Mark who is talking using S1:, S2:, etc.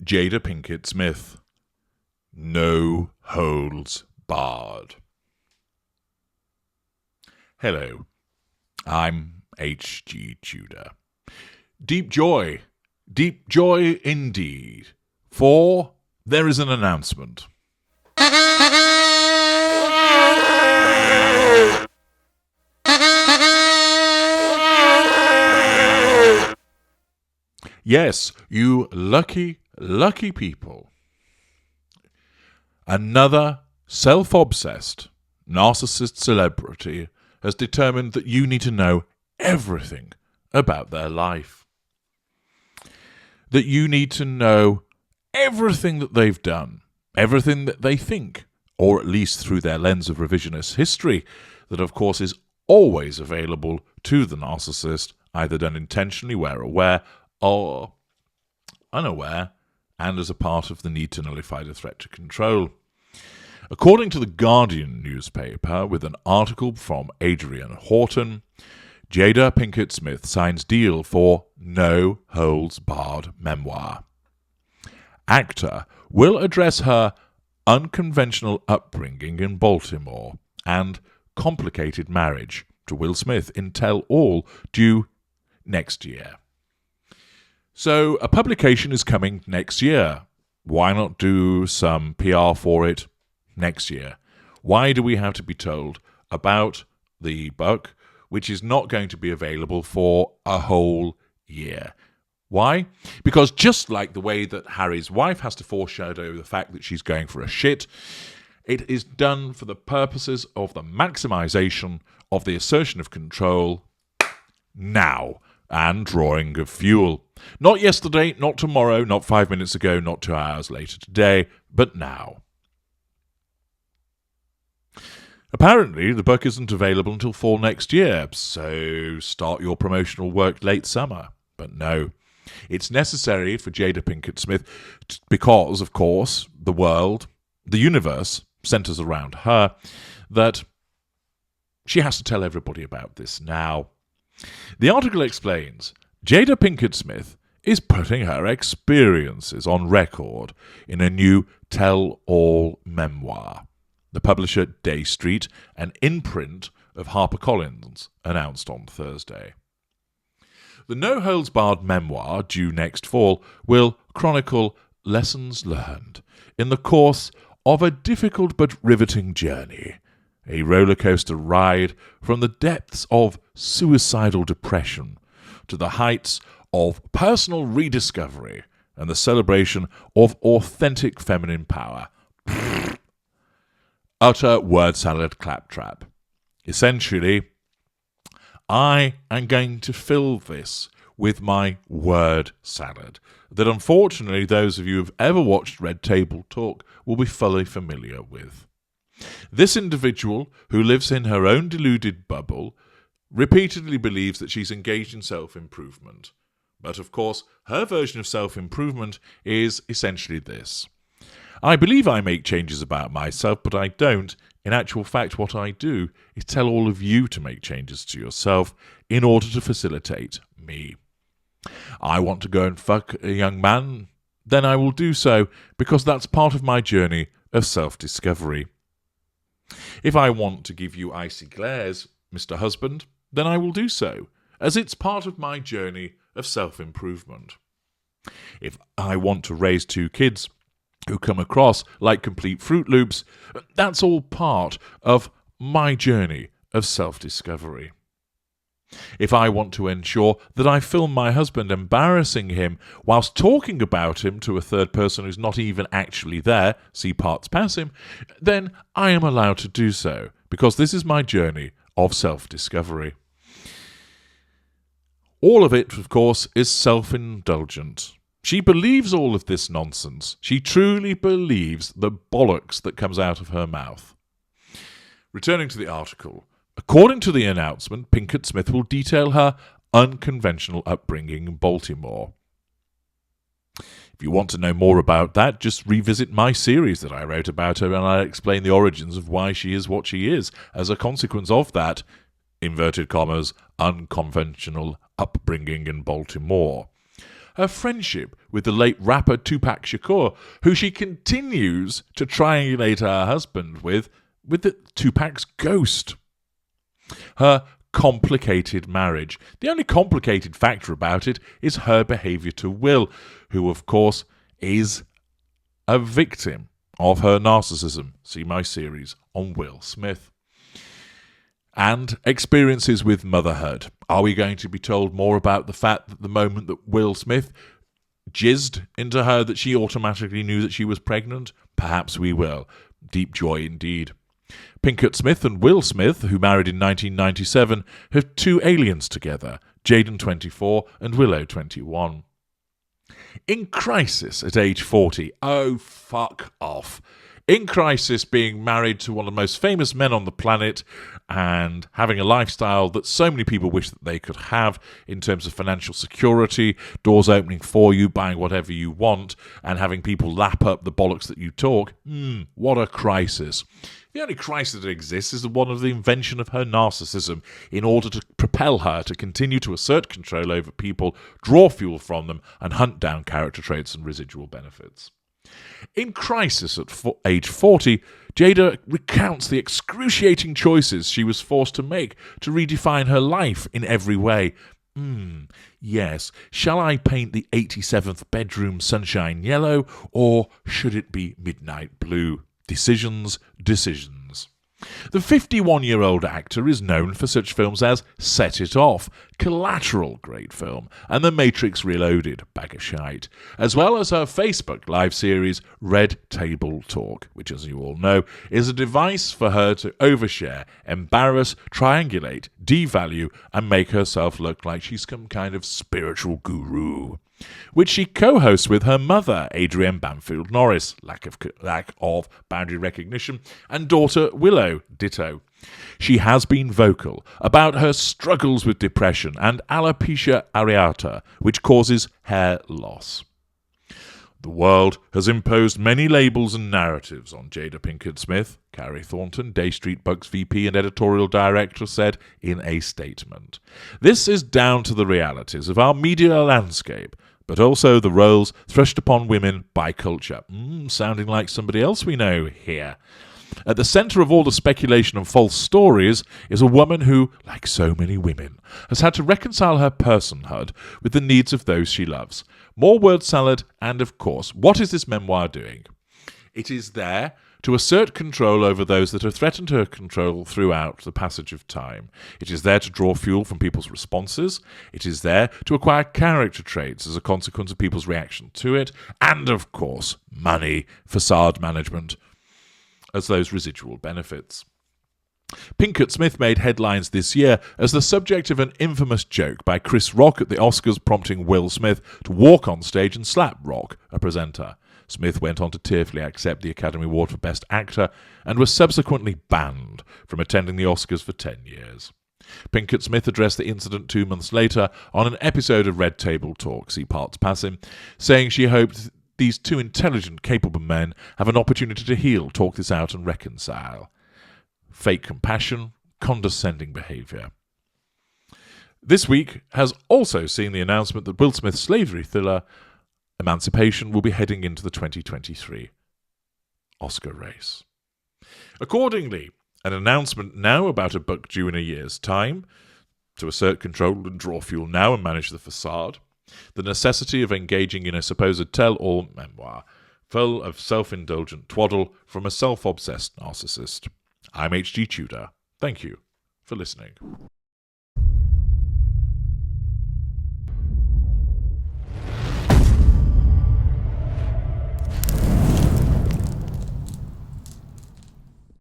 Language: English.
S1: Jada Pinkett Smith. No holds barred. Hello, I'm H.G. Tudor. Deep joy indeed, for there is an announcement. Yes, you lucky people. Another self-obsessed narcissist celebrity has determined that you need to know everything about their life. That you need to know everything that they've done, everything that they think, or at least through their lens of revisionist history, that of course is always available to the narcissist, either done intentionally where aware or unaware, and as a part of the need to nullify the threat to control. According to the Guardian newspaper, with an article from Adrian Horton, Jada Pinkett Smith signs deal for No Holds Barred memoir. Actor will address her unconventional upbringing in Baltimore and complicated marriage to Will Smith in Tell All, due next year. So a publication is coming next year. Why not do some PR for it next year? Why do we have to be told about the book, which is not going to be available for a whole year? Why? Because just like the way that Harry's wife has to foreshadow the fact that she's going for a shit, it is done for the purposes of the maximization of the assertion of control now and drawing of fuel. Not yesterday, not tomorrow, not 5 minutes ago, not 2 hours later today, but now. Apparently, the book isn't available until fall next year, so start your promotional work late summer. But no, it's necessary for Jada Pinkett Smith because, of course, the world, the universe, centers around her, that she has to tell everybody about this now. The article explains Jada Pinkett Smith is putting her experiences on record in a new tell-all memoir. The publisher Day Street, an imprint of HarperCollins, announced on Thursday. The No Holds Barred memoir, due next fall, will chronicle lessons learned in the course of a difficult but riveting journey, a rollercoaster ride from the depths of suicidal depression to the heights of personal rediscovery and the celebration of authentic feminine power. Utter word salad claptrap. Essentially, I am going to fill this with my word salad that unfortunately those of you who have ever watched Red Table Talk will be fully familiar with. This individual, who lives in her own deluded bubble, repeatedly believes that she's engaged in self-improvement. But of course, her version of self-improvement is essentially this. I believe I make changes about myself, but I don't. In actual fact, what I do is tell all of you to make changes to yourself in order to facilitate me. I want to go and fuck a young man, then I will do so, because that's part of my journey of self-discovery. If I want to give you icy glares, Mr. Husband, then I will do so, as it's part of my journey of self-improvement. If I want to raise 2 kids who come across like complete Fruit Loops, that's all part of my journey of self-discovery. If I want to ensure that I film my husband embarrassing him whilst talking about him to a third person who's not even actually there, see parts pass him, then I am allowed to do so, because this is my journey of self-discovery. All of it, of course, is self-indulgent. She believes all of this nonsense. She truly believes the bollocks that comes out of her mouth. Returning to the article, according to the announcement, Pinkett Smith will detail her unconventional upbringing in Baltimore. If you want to know more about that, just revisit my series that I wrote about her, and I explain the origins of why she is what she is as a consequence of that, inverted commas, unconventional upbringing in Baltimore. her friendship with the late rapper Tupac Shakur, who she continues to triangulate her husband with Tupac's ghost. Her complicated marriage. The only complicated factor about it is her behaviour to Will, who, of course, is a victim of her narcissism. See my series on Will Smith. And experiences with motherhood. Are we going to be told more about the fact that the moment that Will Smith jizzed into her that she automatically knew that she was pregnant? Perhaps we will. Deep joy indeed. Pinkett Smith and Will Smith, who married in 1997, have 2 aliens together, Jaden 24 and Willow 21. In crisis at age 40. Oh, fuck off. In crisis, being married to one of the most famous men on the planet and having a lifestyle that so many people wish that they could have in terms of financial security, doors opening for you, buying whatever you want, and having people lap up the bollocks that you talk. What a crisis. The only crisis that exists is the one of the invention of her narcissism in order to propel her to continue to assert control over people, draw fuel from them, and hunt down character traits and residual benefits. In crisis at age 40, Jada recounts the excruciating choices she was forced to make to redefine her life in every way. Yes, shall I paint the 87th bedroom sunshine yellow, or should it be midnight blue? Decisions. The 51-year-old actor is known for such films as Set It Off, Collateral, great film, and The Matrix Reloaded, bag of shite, as well as her Facebook live series Red Table Talk, which, as you all know, is a device for her to overshare, embarrass, triangulate, devalue, and make herself look like she's some kind of spiritual guru, which she co-hosts with her mother, Adrienne Banfield Norris, lack of boundary recognition, and daughter Willow, ditto. She has been vocal about her struggles with depression and alopecia areata, which causes hair loss. The world has imposed many labels and narratives on Jada Pinkett Smith, Carrie Thornton, Day Street Bucks VP and editorial director, said in a statement. This is down to the realities of our media landscape, but also the roles thrust upon women by culture. Sounding like somebody else we know here. At the centre of all the speculation and false stories is a woman who, like so many women, has had to reconcile her personhood with the needs of those she loves. More word salad, and of course, what is this memoir doing? It is there to assert control over those that have threatened her control throughout the passage of time. It is there to draw fuel from people's responses. It is there to acquire character traits as a consequence of people's reaction to it. And, of course, money, facade management, as those residual benefits. Pinkett Smith made headlines this year as the subject of an infamous joke by Chris Rock at the Oscars, prompting Will Smith to walk on stage and slap Rock, a presenter. Smith went on to tearfully accept the Academy Award for Best Actor and was subsequently banned from attending the Oscars for 10 years. Pinkett Smith addressed the incident 2 months later on an episode of Red Table Talk, see parts passing, saying she hoped these 2 intelligent, capable men have an opportunity to heal, talk this out and reconcile. Fake compassion, condescending behaviour. This week has also seen the announcement that Will Smith's slavery thriller Emancipation will be heading into the 2023 Oscar race. Accordingly, an announcement now about a book due in a year's time to assert control and draw fuel now and manage the facade. The necessity of engaging in a supposed tell-all memoir, full of self-indulgent twaddle from a self-obsessed narcissist. I'm H.G. Tudor. Thank you for listening.